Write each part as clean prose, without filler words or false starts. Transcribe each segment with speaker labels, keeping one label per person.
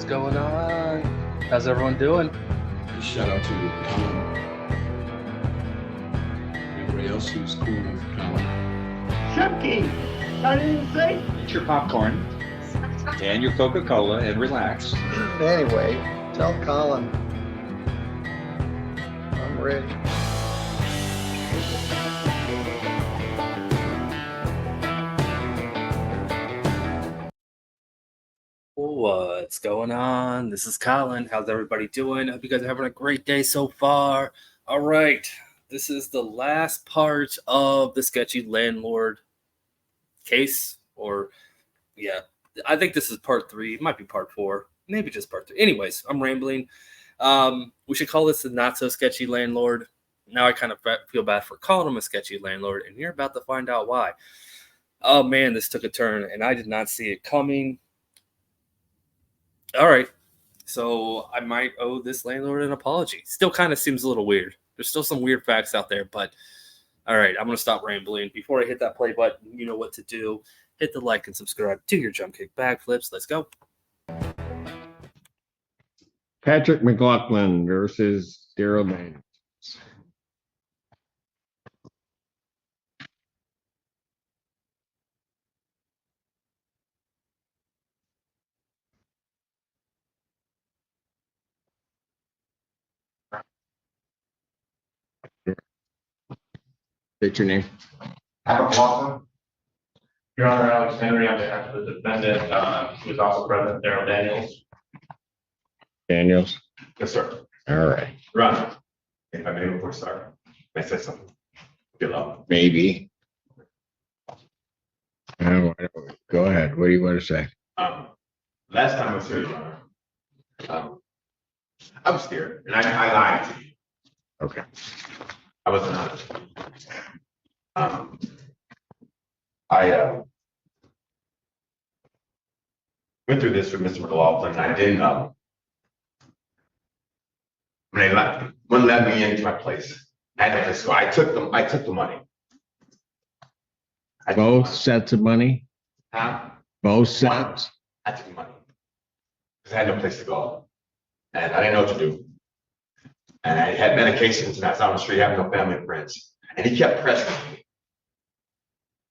Speaker 1: going on? How's everyone doing?
Speaker 2: Shout out to Colin. Everybody else who's cool with Colin.
Speaker 3: Sketchy! I didn't say.
Speaker 4: Eat your popcorn and your Coca-Cola and relax.
Speaker 5: Anyway, tell Colin I'm ready.
Speaker 1: What's going on? This is Colin. How's everybody doing? Hope you guys are having a great day so far. All right. This is the last part of the Sketchy Landlord case. I think this is part 3. It might be part 4. Maybe just part 3. Anyways, I'm rambling. We should call this the Not So Sketchy Landlord. Now I kind of feel bad for calling him a sketchy landlord, and you're about to find out why. Oh, man, this took a turn, and I did not see it coming. All right, so I might owe this landlord an apology. Still kind of seems a little weird. There's still some weird facts out there, but all right, I'm going to stop rambling. Before I hit that play button, you know what to do. Hit the like and subscribe to your jump kick backflips. Let's go.
Speaker 6: Patrick McLaughlin versus Daryl Daniels. State your name.
Speaker 7: Patrick McLaughlin. Your Honor, Alex Henry, on behalf of the defendant, who is also present, Daryl Daniels.
Speaker 6: Daniels.
Speaker 7: Yes, sir.
Speaker 6: All right.
Speaker 7: Your Honor, if I may before start, may I say something? Good luck.
Speaker 6: Maybe. Go ahead. What do you want to say?
Speaker 7: Last time I was here, Your Honor, I was scared, and I lied to you.
Speaker 6: Okay.
Speaker 7: I wasn't honest. I went through this with Mr. McLaughlin. I didn't. When they wouldn't let me into my place, so I took them. I took the money.
Speaker 6: Both sets of money?
Speaker 7: Huh?
Speaker 6: Both sets?
Speaker 7: I took the money because I had no place to go, and I didn't know what to do. And I had medications, and I was on the street having no family and friends. And he kept pressuring me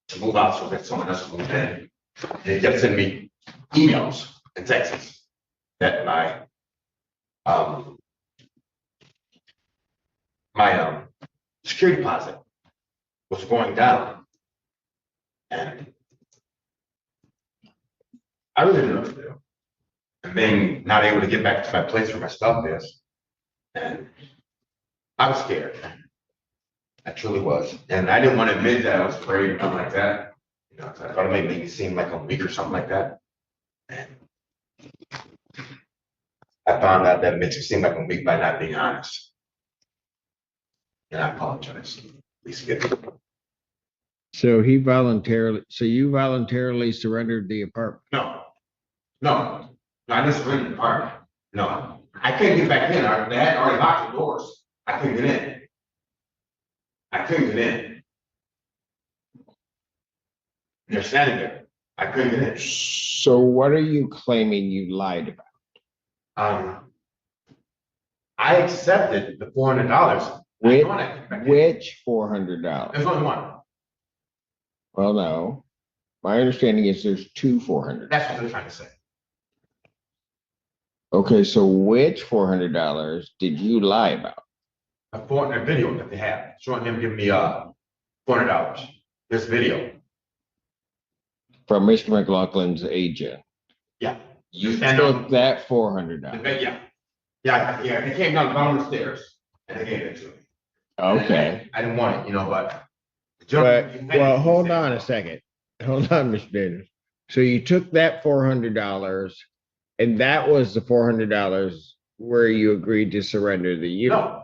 Speaker 7: to move out so that someone else would move in. And he kept sending me emails and texts that my security deposit was going down. And I really didn't know what to do. And being not able to get back to my place where my stuff is. And I was scared. I truly was. And I didn't want to admit that I was afraid or something like that. You know, I thought it might make me seem like I'm weak or something like that. And I found out that it makes me seem like I'm weak by not being honest. And I apologize. Please forgive me.
Speaker 6: So you voluntarily surrendered the apartment?
Speaker 7: No, I didn't surrender the apartment. No, I couldn't get back in. They had already locked the doors. I couldn't get in. They're standing there. I couldn't get in.
Speaker 6: So what are you claiming you lied about?
Speaker 7: I accepted the $400.
Speaker 6: Which $400?
Speaker 7: There's only one.
Speaker 6: Well, no. My understanding is there's two $400.
Speaker 7: That's what they're trying to say.
Speaker 6: Okay, so which $400 did you lie about?
Speaker 7: A video that they have showing him giving me $400. This video.
Speaker 6: From Mr. McLaughlin's agent.
Speaker 7: Yeah.
Speaker 6: You took that $400.
Speaker 7: Yeah. They came down the bottom of the stairs and they gave it to me.
Speaker 6: Okay.
Speaker 7: I didn't want it, but.
Speaker 6: Well, hold on a second. Hold on, Mr. Daniels. So you took that $400, and that was the $400 where you agreed to surrender the unit.
Speaker 7: No,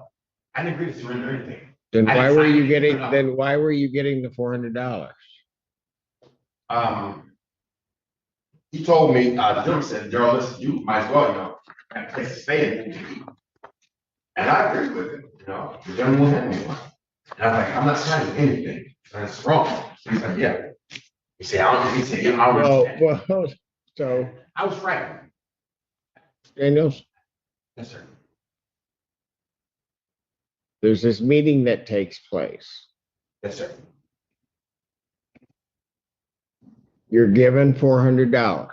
Speaker 7: I didn't agree to surrender anything.
Speaker 6: Then why were you getting the $400?
Speaker 7: He told me, the gentleman said, Daryl, listen, you might as well, have a place to stay in. And I agreed with him, the gentleman won't have me one. And I'm like, I'm not signing anything. That's wrong. He's like, yeah. He said, I don't understand.
Speaker 6: Well, so
Speaker 7: I was frightened.
Speaker 6: Daniels,
Speaker 7: Yes, sir.
Speaker 6: there's this meeting that takes place.
Speaker 7: Yes, sir.
Speaker 6: You're given $400.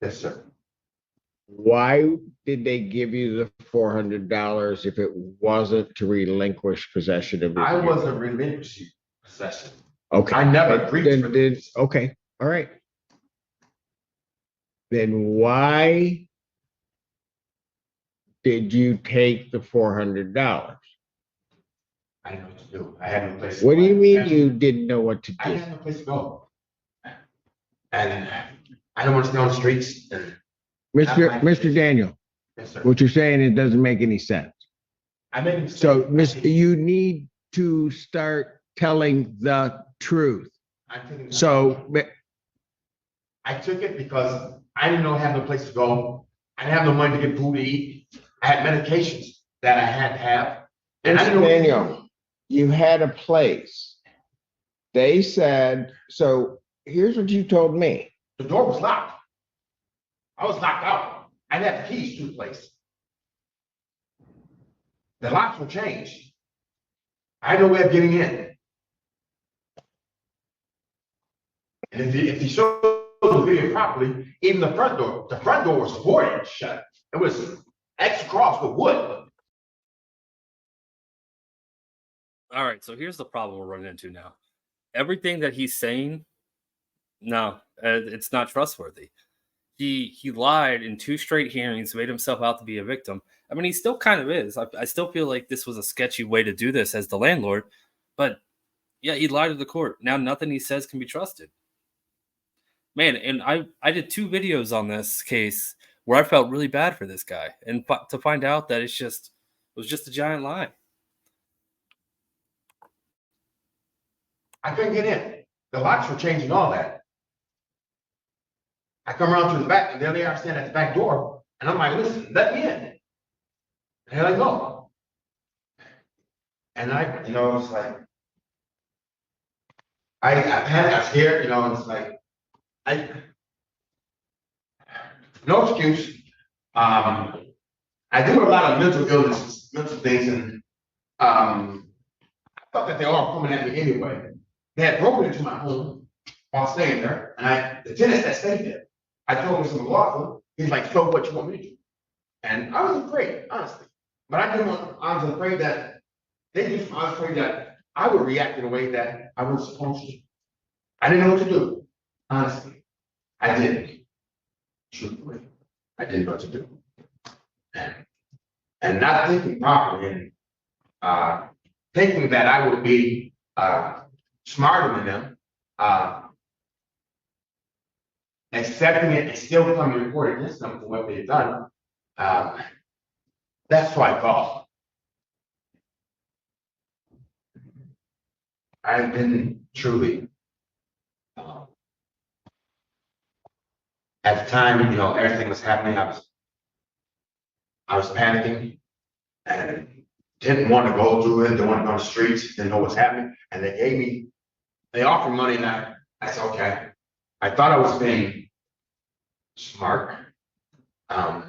Speaker 7: Yes, sir.
Speaker 6: Why did they give you the $400 if it wasn't to relinquish possession of the
Speaker 7: I
Speaker 6: unit?
Speaker 7: wasn't relinquishing possession.
Speaker 6: Okay.
Speaker 7: I never agreed to
Speaker 6: Then,
Speaker 7: relinquish.
Speaker 6: okay, all right. Then why did you take the $400?
Speaker 7: I didn't know what to do. I had no place.
Speaker 6: What do you mean
Speaker 7: And
Speaker 6: you didn't know what to
Speaker 7: I
Speaker 6: do?
Speaker 7: had no place to go. And I don't want to stay on the streets. And
Speaker 6: Mr. Daniel,
Speaker 7: yes, sir.
Speaker 6: what you're saying, it doesn't make any sense.
Speaker 7: I made a mistake.
Speaker 6: So, Mr., you need to start telling the truth.
Speaker 7: I'm thinking-
Speaker 6: So,
Speaker 7: I took it because I didn't know I had no place to go. I didn't have no money to get food to eat. I had medications that I had to have. And I didn't know what to do.
Speaker 6: Daniel, you had a place. They said, so here's what you told me.
Speaker 7: The door was locked. I was locked out. I didn't have the keys to the place. The locks were changed. I had no way of getting in. And if you show the video properly, even the front door was boarded shut. It was X across with wood.
Speaker 1: All right, so here's the problem we're running into now. Everything that he's saying, no, it's not trustworthy. He lied in 2 straight hearings, made himself out to be a victim. I mean, he still kind of is. I still feel like this was a sketchy way to do this as the landlord, but yeah, he lied to the court. Now nothing he says can be trusted. Man, and I did 2 videos on this case where I felt really bad for this guy, and to find out that it was just a giant lie.
Speaker 7: I couldn't get in. The locks were changing all that. I come around to the back, and there they are standing at the back door, and I'm like, listen, let me in. And they're like, no. And I, it's like, I was scared, and it's like, no excuse. I do a lot of mental illnesses, mental things, and I thought that they all coming at me anyway. They had broken into my home while staying there, and the tenants that stayed there, I told Mr. McLaughlin, he's like, so what you want me to do? And I was afraid, honestly. But I was afraid that I was afraid that I would react in a way that I wasn't supposed to. I didn't know what to do, honestly. I didn't. Truthfully, I didn't know what to do. And not thinking properly, and thinking that I would be smarter than them, accepting it and still coming to report against them for what they've done. That's why I called. I've been truly, at the time, everything was happening. I was panicking and didn't want to go through it. Didn't want to go on the streets. Didn't know what's happening. And they offered money, and I said, okay. I thought I was being smart. I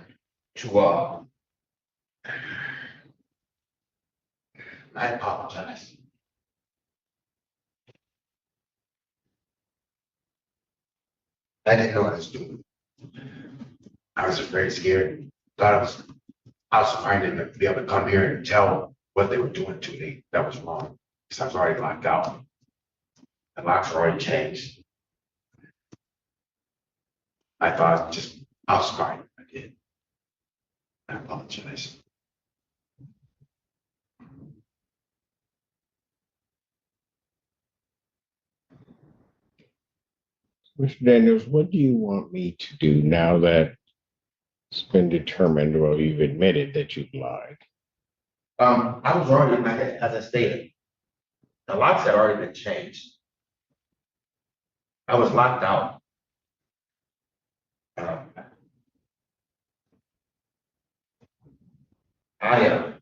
Speaker 7: apologize. I didn't know what I was doing. I was very scared. Thought I was trying to be able to come here and tell what they were doing to me that was wrong. Because I was already locked out. The locks were already changed. I thought I was smart. I did. I apologize.
Speaker 6: Mr. Daniels, what do you want me to do now that it's been determined, well, you've admitted that you've lied?
Speaker 7: I was already, as I stated, the locks had already been changed. I was locked out. I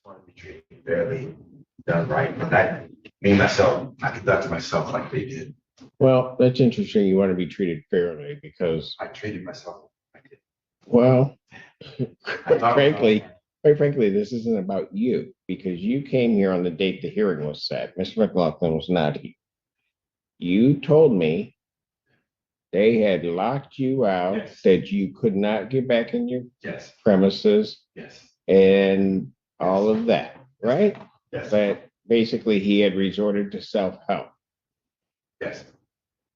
Speaker 7: want to be treated fairly. done right. And I conducted myself like they did.
Speaker 6: Well, that's interesting. You want to be treated fairly because,
Speaker 7: I treated myself like I did.
Speaker 6: well,
Speaker 7: I thought-
Speaker 6: quite frankly, this isn't about you because you came here on the date the hearing was set. Mr. McLaughlin was not here. You told me they had locked you out,
Speaker 7: Yes.
Speaker 6: that you could not get back in your
Speaker 7: Yes,
Speaker 6: premises
Speaker 7: yes,
Speaker 6: and all of that, right?
Speaker 7: yes,
Speaker 6: But basically, he had resorted to self-help.
Speaker 7: yes.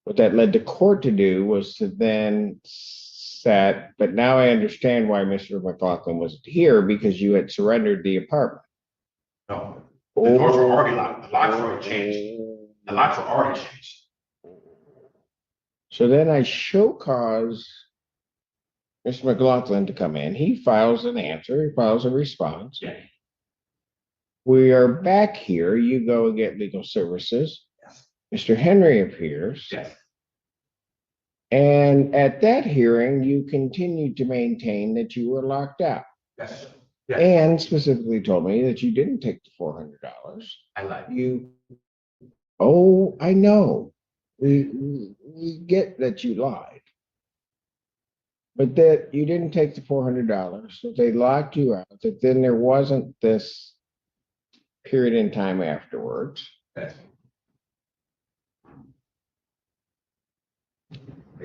Speaker 6: What that led the court to do was to then set, but now I understand why Mr. McLaughlin wasn't here because you had surrendered the apartment.
Speaker 7: No, the doors were already locked. The locks were already changed. The locks were already changed.
Speaker 6: So then I show cause Mr. McLaughlin to come in. He files an answer, he files a response.
Speaker 7: Yeah.
Speaker 6: We are back here. You go and get legal services.
Speaker 7: Yes.
Speaker 6: Mr. Henry appears.
Speaker 7: Yes.
Speaker 6: And at that hearing, you continued to maintain that you were locked out.
Speaker 7: Yes. Yes.
Speaker 6: And specifically told me that you didn't take the $400.
Speaker 7: I lied.
Speaker 6: I know. We get that you lied. But that you didn't take the $400, that they locked you out, that then there wasn't this period in time afterwards.
Speaker 7: Yes.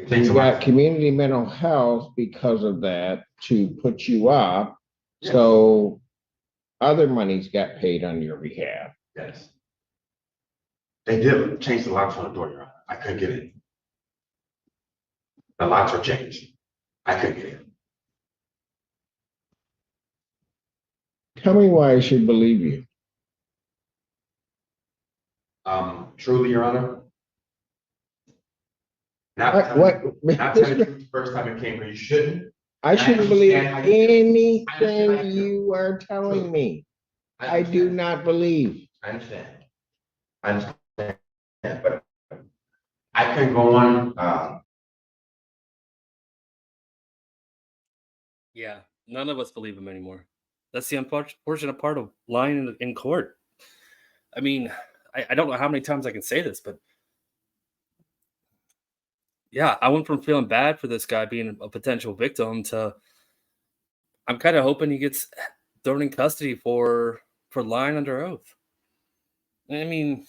Speaker 6: You got community mental health because of that to put you up.
Speaker 7: Yes.
Speaker 6: So other monies got paid on your behalf.
Speaker 7: Yes. They did change the locks on the door, Your Honor. I couldn't get in. The locks were changed. I couldn't get in.
Speaker 6: Tell me why I should believe you.
Speaker 7: Truly, Your Honor. Not
Speaker 6: Not
Speaker 7: telling
Speaker 6: this-
Speaker 7: you the first time it came here, you shouldn't.
Speaker 6: I shouldn't believe
Speaker 7: understand how you feel. I
Speaker 6: anything
Speaker 7: understand how you feel.
Speaker 6: you are telling me. I do
Speaker 7: understand.
Speaker 6: not believe.
Speaker 7: I understand. I understand. But I couldn't go on.
Speaker 1: Yeah, none of us believe him anymore. That's the unfortunate part of lying in court. I mean, I don't know how many times I can say this, but yeah, I went from feeling bad for this guy being a potential victim to I'm kind of hoping he gets thrown in custody for lying under oath. I mean,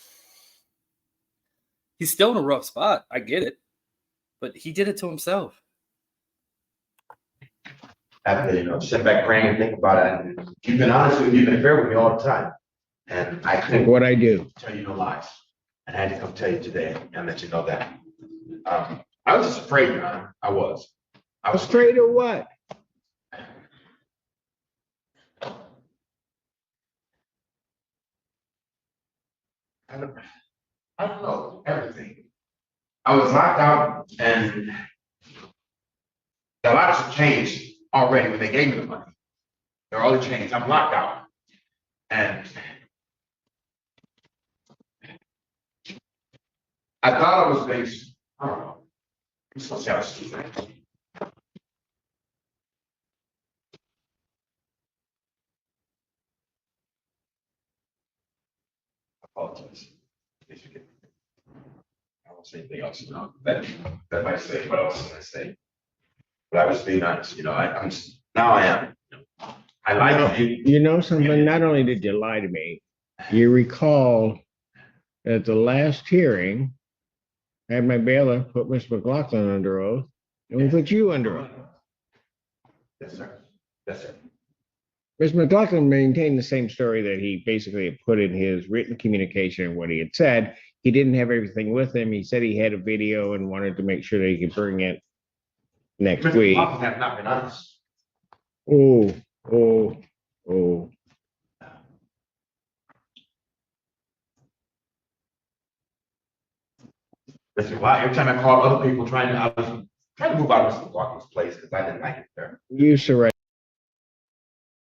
Speaker 1: he's still in a rough spot. I get it, but he did it to himself.
Speaker 7: After, sit back, praying and think about it. And you've been honest with me, you've been fair with me all the time. And I couldn't
Speaker 6: What I do.
Speaker 7: tell you no lies. And I had to come tell you today and let you know that. I was just afraid, Your Honor. I was.
Speaker 6: Afraid of what?
Speaker 7: I don't know, everything. I was locked out and the locks have changed already when they gave me the money. They're already changed. I'm locked out. And I thought I was based, I don't know. I'm supposed to have a secret. I apologize. Please forgive me. I won't say anything else, that might say what else can I say? But I was being honest, I'm just, now I am. I lied to you.
Speaker 6: You know something? Not only did you lie to me, you recall at the last hearing, I had my bailiff put Mr. McLaughlin under oath, and we put you under oath.
Speaker 7: Yes, sir. Yes, sir.
Speaker 6: Mr. McLaughlin maintained the same story that he basically put in his written communication and what he had said. He didn't have everything with him. He said he had a video and wanted to make sure that he could bring it next
Speaker 7: Mr.
Speaker 6: week.
Speaker 7: Hoffman have not been honest.
Speaker 6: Oh.
Speaker 7: Listen, why every time I call other people I was trying to move out of Mr. McLaughlin's place because I didn't like it there.
Speaker 6: You surrender.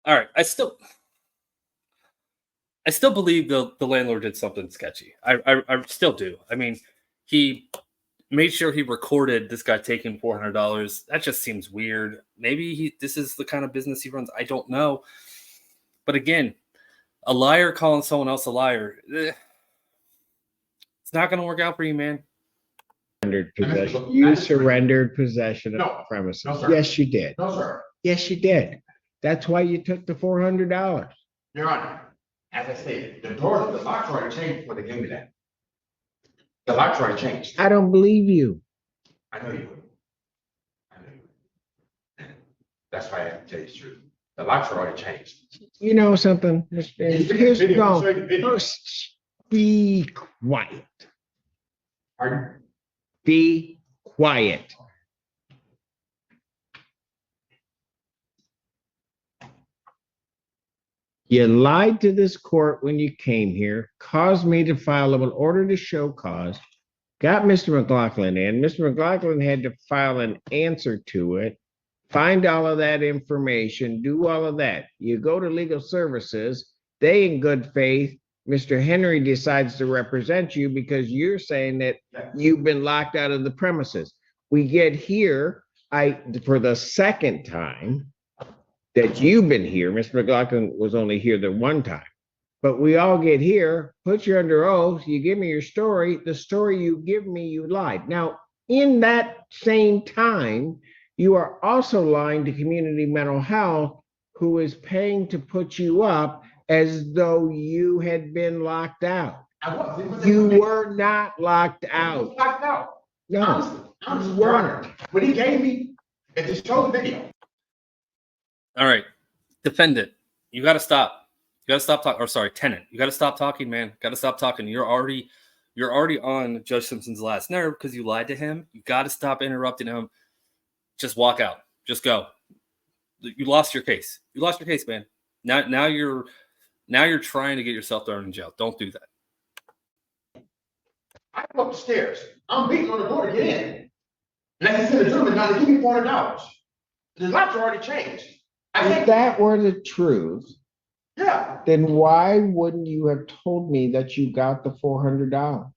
Speaker 1: All right, I still believe the landlord did something sketchy. I still do. I mean, he made sure he recorded this guy taking $400. That just seems weird. Maybe this is the kind of business he runs. I don't know. But again, A liar calling someone else a liar. It's not going to work out for you, man.
Speaker 6: Possession. You surrendered possession of
Speaker 7: No.
Speaker 6: the premises.
Speaker 7: No, sir.
Speaker 6: Yes, you did.
Speaker 7: No, sir.
Speaker 6: Yes, you did. That's why you took the $400.
Speaker 7: Your Honor, as I stated, the locks already changed before they gave me that. The locks already changed.
Speaker 6: I don't believe you.
Speaker 7: I know you would. I know you would. That's why I have to tell you the truth. The locks are already changed.
Speaker 6: You know something, Mr. Davis? Here's
Speaker 7: Video,
Speaker 6: no.
Speaker 7: I'll show you the video.
Speaker 6: Be quiet.
Speaker 7: Pardon?
Speaker 6: Be quiet. You lied to this court when you came here, caused me to file an order to show cause, got Mr. McLaughlin in. Mr. McLaughlin had to file an answer to it, find all of that information, do all of that. You go to legal services, they in good faith, Mr. Henry decides to represent you because you're saying that you've been locked out of the premises. We get here, for the second time that you've been here, Mr. McLaughlin was only here the one time, but we all get here, put you under oath, you give me your story, the story you give me, you lied. Now, in that same time, you are also lying to Community Mental Health, who is paying to put you up as though you had been locked out.
Speaker 7: I was.
Speaker 6: You were not locked
Speaker 7: I was
Speaker 6: out.
Speaker 7: locked out.
Speaker 6: No,
Speaker 7: Honestly,
Speaker 6: you weren't.
Speaker 7: when he gave me, it just showed the video.
Speaker 1: All right. Defendant, you got to stop. You got to stop talking. Or sorry, tenant, you got to stop talking, man. Got to stop talking. You're already on Judge Simpson's last nerve because you lied to him. You got to stop interrupting him. Just walk out. Just go. You lost your case. You lost your case, man. Now you're trying to get yourself thrown in jail. Don't do that.
Speaker 7: I go up the stairs. I'm beating on the door to get in. And I said to the gentleman, now they give me $400. The locks are already changed.
Speaker 6: If that were the truth,
Speaker 7: Yeah.
Speaker 6: then why wouldn't you have told me that you got the $400?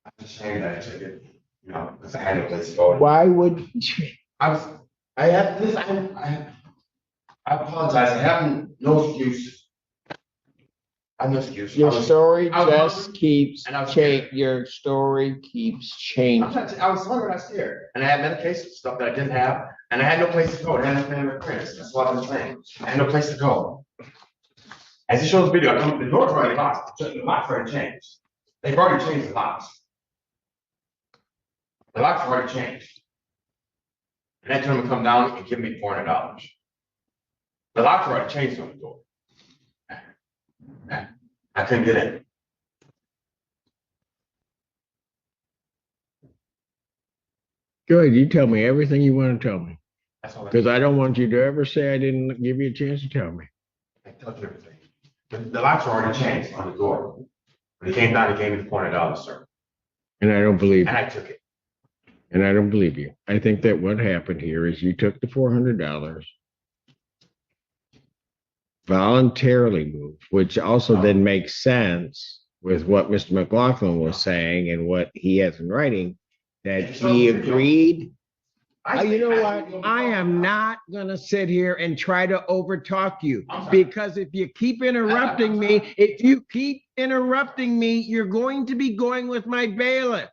Speaker 7: I'm just saying that I took it, because I had no place to go.
Speaker 6: Why would you?
Speaker 7: I apologize. I have no excuse. I have no excuse.
Speaker 6: Your story
Speaker 7: I was
Speaker 6: just
Speaker 7: hungry,
Speaker 6: keeps
Speaker 7: and I was
Speaker 6: changing. Your story keeps changing.
Speaker 7: I was hungry when I was here, and I had medication, stuff that I didn't have, and I had no place to go. I had no family friends. That's what I was saying. I had no place to go. As he shows the video, I come, the door's already locked. The locks already changed. They've already changed the locks. The locks have already changed. And that gentleman come down and give me $400. The locks already changed on the door. I couldn't get in.
Speaker 6: Go ahead, you tell me everything you want to tell me.
Speaker 7: That's all.
Speaker 6: Because I don't want you to ever say I didn't give you a chance to tell me.
Speaker 7: I told you everything. The locks are already changed on the door. When he came down, he gave me the $400, sir.
Speaker 6: And I don't believe
Speaker 7: And
Speaker 6: you.
Speaker 7: I took it.
Speaker 6: And I don't believe you. I think that what happened here is you took the $400, voluntarily moved, which also then makes sense with what Mr. McLaughlin was saying and what he has in writing, that he agreed. You know what? I am not going to sit here and try to overtalk you, because if you keep interrupting me, you're going to be going with my bailiff.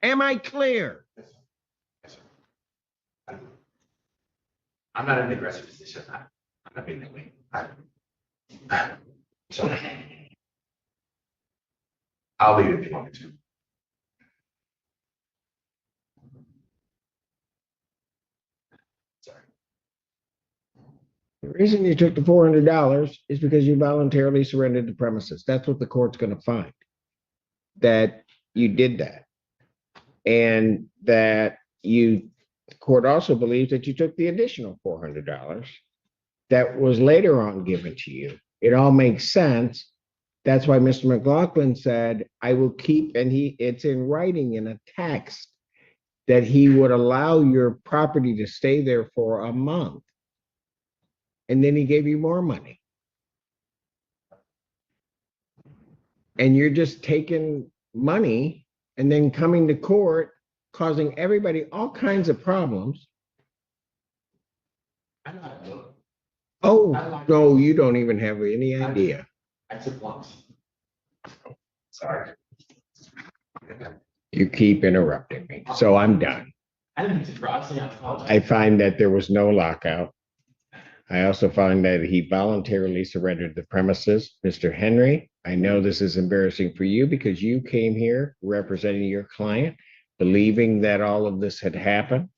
Speaker 6: Am I clear?
Speaker 7: Yes, sir. I'm not in the aggressive position. I'm not being that way. So I'll leave it if you want me to. Sorry.
Speaker 6: The reason you took the $400 is because you voluntarily surrendered the premises. That's what the court's going to find, that you did that. And that the court also believes that you took the additional $400 that was later on given to you. It all makes sense. That's why Mr. McLaughlin said, I will keep, and it's in writing in a text, that he would allow your property to stay there for a month. And then he gave you more money. And you're just taking money and then coming to court, causing everybody all kinds of problems.
Speaker 7: I
Speaker 6: Oh, no, you don't even have any idea.
Speaker 7: I took lumps. Sorry.
Speaker 6: You keep interrupting me, so I'm done.
Speaker 7: I didn't mean to drop.
Speaker 6: I find that there was no lockout. I also find that he voluntarily surrendered the premises. Mr. Henry, I know this is embarrassing for you because you came here representing your client, believing that all of this had happened.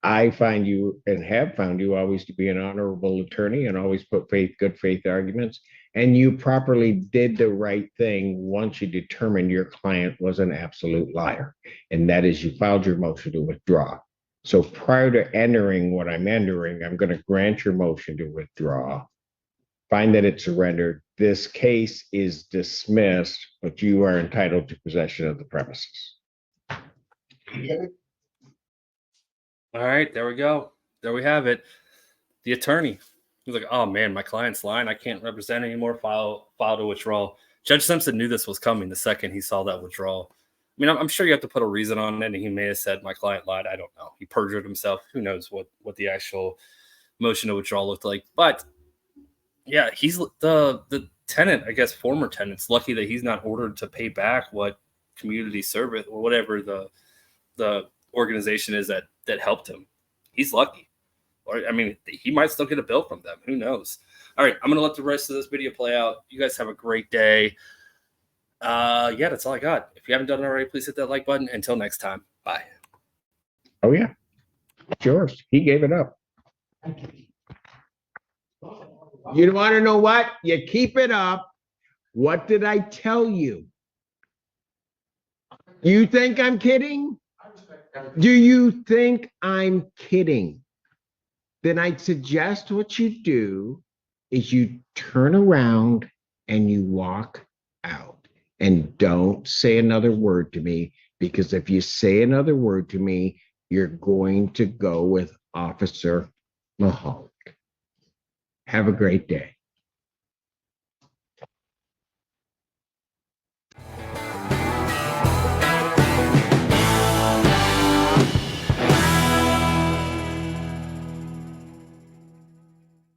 Speaker 6: I find you and have found you always to be an honorable attorney and always put good faith arguments. And you properly did the right thing once you determined your client was an absolute liar. And that is you filed your motion to withdraw. So prior to entering what I'm entering, I'm going to grant your motion to withdraw. Find that it's surrendered. This case is dismissed, but you are entitled to possession of the premises.
Speaker 1: All right, there we go. There we have it. The attorney. He's like, oh man, my client's lying. I can't represent anymore. File to withdrawal. Judge Simpson knew this was coming the second he saw that withdrawal. I mean, I'm sure you have to put a reason on it, and he may have said my client lied. I don't know. He perjured himself. Who knows what the actual motion to withdraw looked like? But yeah, he's the tenant, I guess, former tenant's lucky that he's not ordered to pay back what community service or whatever the organization is that helped him. He's lucky. Or I mean, he might still get a bill from them. Who knows? All right, I'm gonna let the rest of this video play out. You guys have a great day. Yeah, that's all I got. If you haven't done it already, please hit that like button. Until next time, bye.
Speaker 6: Oh yeah, it's yours. He gave it up. You want to know what? You keep it up. What did I tell you? You think I'm kidding? Do you think I'm kidding? Then I'd suggest what you do is you turn around and you walk out and don't say another word to me, because if you say another word to me, you're going to go with Officer Mahalik. Have a great day.